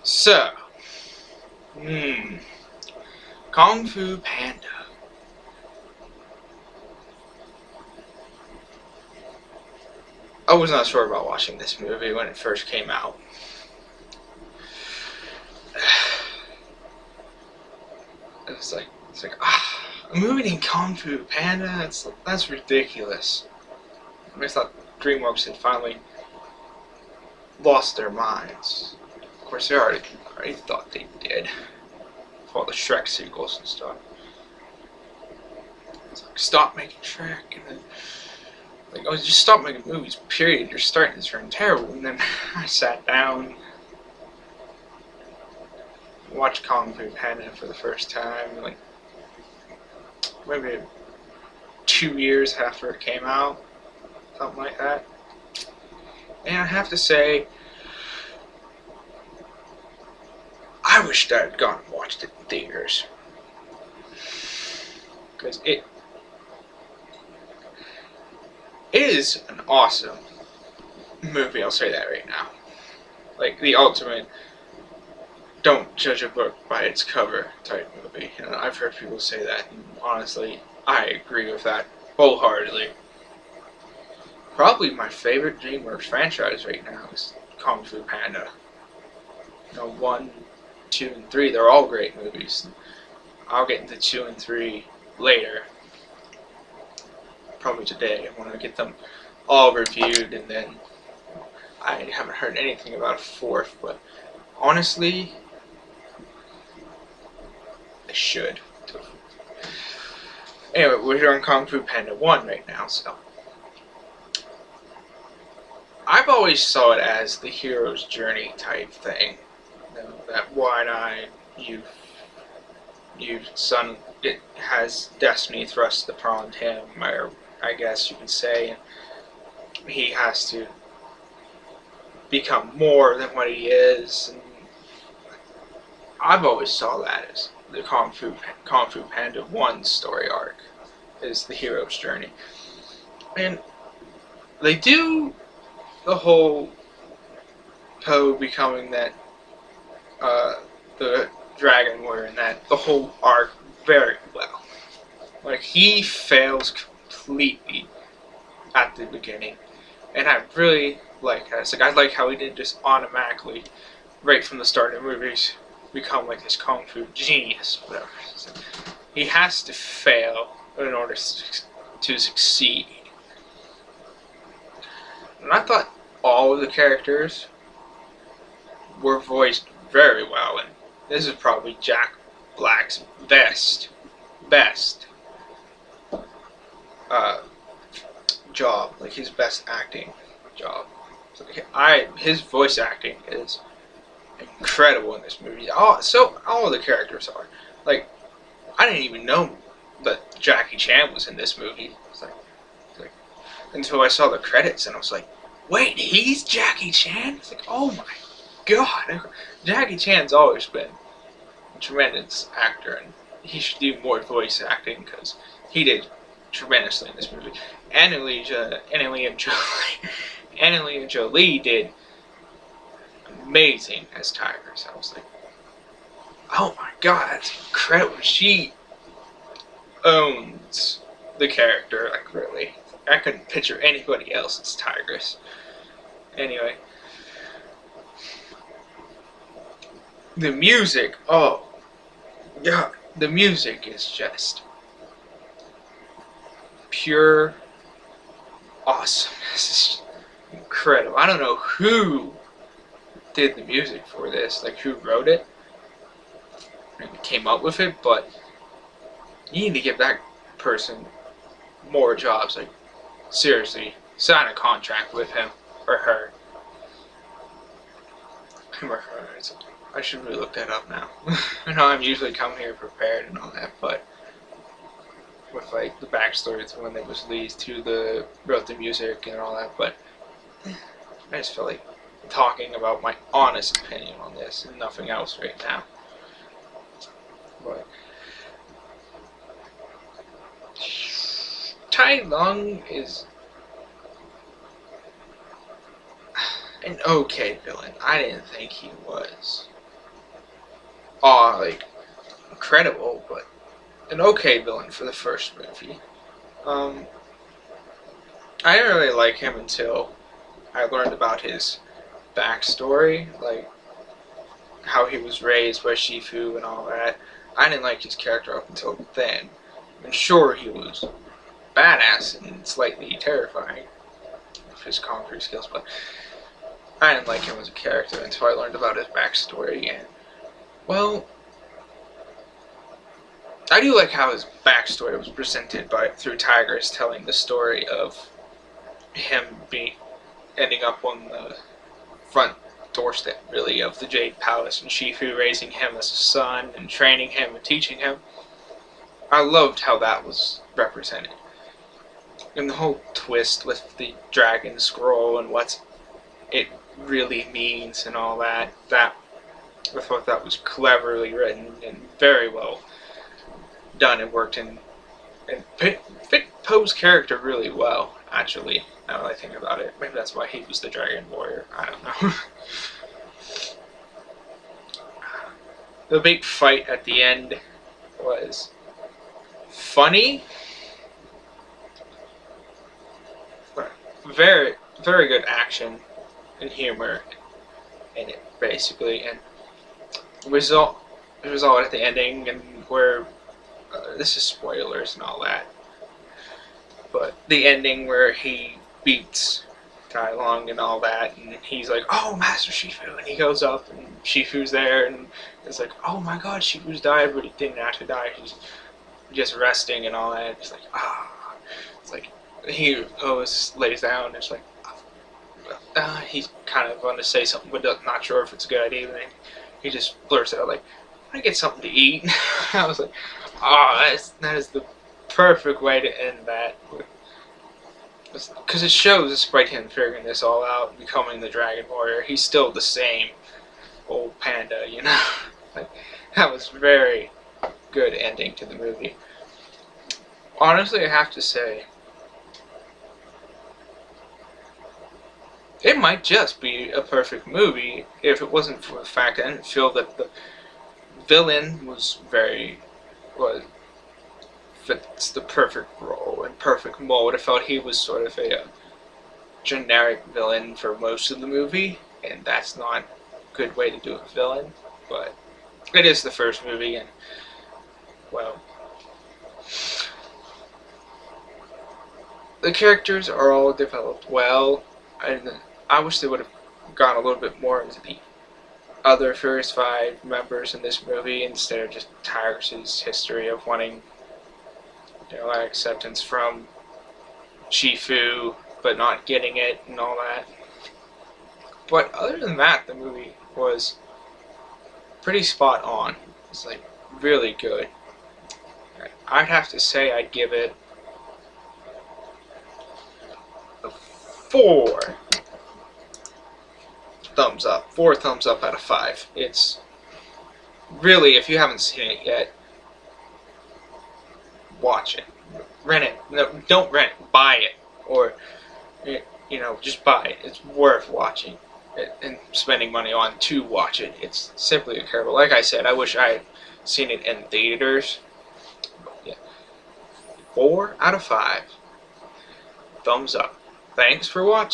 So, hmm, Kung Fu Panda. I was not sure about watching this movie when it first came out. It's like a movie named Kung Fu Panda. That's ridiculous. I thought DreamWorks had finally lost their minds. Of course, they already thought they did for all the Shrek sequels and stuff. It's like, stop making Shrek, and then oh, just stop making movies. Period. You're starting to turn terrible. And then I sat down, watched Kung Fu Panda for the first time, like maybe 2 years after it came out, something like that. And I have to say, I wished I had gone and watched it in theaters, because it is an awesome movie. I'll say that right now. Like the ultimate don't judge a book by its cover type movie. And I've heard people say that, and honestly, I agree with that wholeheartedly. Probably my favorite DreamWorks franchise right now is Kung Fu Panda. 1, 2, and 3, they're all great movies. I'll get into 2 and 3 later. Probably today. I want to get them all reviewed, and then I haven't heard anything about a 4th, but honestly, I should. Anyway, we're here on Kung Fu Panda 1 right now, so I've always saw it as the hero's journey type thing. That wide-eyed youth son, it has destiny thrust upon him, or I guess you could say, and he has to become more than what he is. And I've always saw that as the Kung Fu Panda 1 story arc, is the hero's journey. And they do the whole Po becoming that the Dragon Warrior, and that the whole arc very well. Like, he fails completely at the beginning, and I really like that. It's like, I like how he didn't just automatically, right from the start of the movies, become like this kung fu genius, whatever. So he has to fail in order to succeed. And I thought all of the characters were voiced very well, and this is probably Jack Black's best job, like his best acting job. So his voice acting is incredible in this movie. All of the characters are. Like, I didn't even know that Jackie Chan was in this movie. It's like until I saw the credits, and I was like, wait, he's Jackie Chan? It's like, oh my god. Jackie Chan's always been a tremendous actor, and he should do more voice acting, because he did tremendously in this movie. Angelina Jolie did amazing as Tigress. I was like, oh my god, that's incredible. She owns the character, like, really. I couldn't picture anybody else as Tigress. Anyway, the music, oh god, the music is just pure awesomeness. It's incredible. I don't know who did the music for this, like who wrote it and came up with it, but you need to give that person more jobs. Like, seriously, sign a contract with him or her. I should really look that up now. I know I'm usually come here prepared and all that, but with like the backstory to when they was released, to wrote the music and all that, but I just feel like talking about my honest opinion on this and nothing else right now. But Tai Lung is an okay villain. I didn't think he was like incredible, but an okay villain for the first movie. Um, I didn't really like him until I learned about his backstory, like how he was raised by Shifu and all that. I didn't like his character up until then. And sure, he was badass and slightly terrifying with his concrete skills, but I didn't like him as a character until I learned about his backstory. And, well, I do like how his backstory was presented through Tigers telling the story of him ending up on the front doorstep, really, of the Jade Palace, and Shifu raising him as a son and training him and teaching him. I loved how that was represented. And the whole twist with the dragon scroll and what it really means and all that, I thought that was cleverly written and very well done and worked in and fit Poe's character really well, actually, now that I think about it. Maybe that's why he was the Dragon Warrior. I don't know. The big fight at the end was funny. Very, very good action and humor in it, basically. And it was all at the ending, and where this is spoilers and all that, but the ending where he beats Tai Long and all that, and he's like, "Oh, Master Shifu," and he goes up, and Shifu's there, and it's like, "Oh my God, Shifu's died," but he didn't actually die. He's just resting and all that. It's like, ah, it's like he lays down. And it's like, he's kind of going to say something, but not sure if it's a good idea. And he just blurts out like, "I get something to eat." I was like, "Oh, that is the perfect way to end that." Because it shows, despite him figuring this all out, becoming the Dragon Warrior, he's still the same old Panda, you know? Like, that was very good ending to the movie. Honestly, I have to say, it might just be a perfect movie if it wasn't for the fact that I didn't feel that the villain fits the perfect role and perfect mold. I felt he was sort of a generic villain for most of the movie, and that's not a good way to do a villain, but it is the first movie, and, well, the characters are all developed well, and I wish they would have gone a little bit more into the other first 5 members in this movie instead of just Tigress's history of wanting, acceptance from Shifu but not getting it and all that. But other than that, the movie was pretty spot on. It's like really good. I'd have to say I'd give it a 4 thumbs up. 4 thumbs up out of 5. It's really, if you haven't seen it yet, watch it. Rent it. No, don't rent it. Buy it. Or, just buy it. It's worth watching and spending money on to watch it. It's simply incredible. Like I said, I wish I had seen it in theaters. But yeah. 4 out of 5. Thumbs up. Thanks for watching.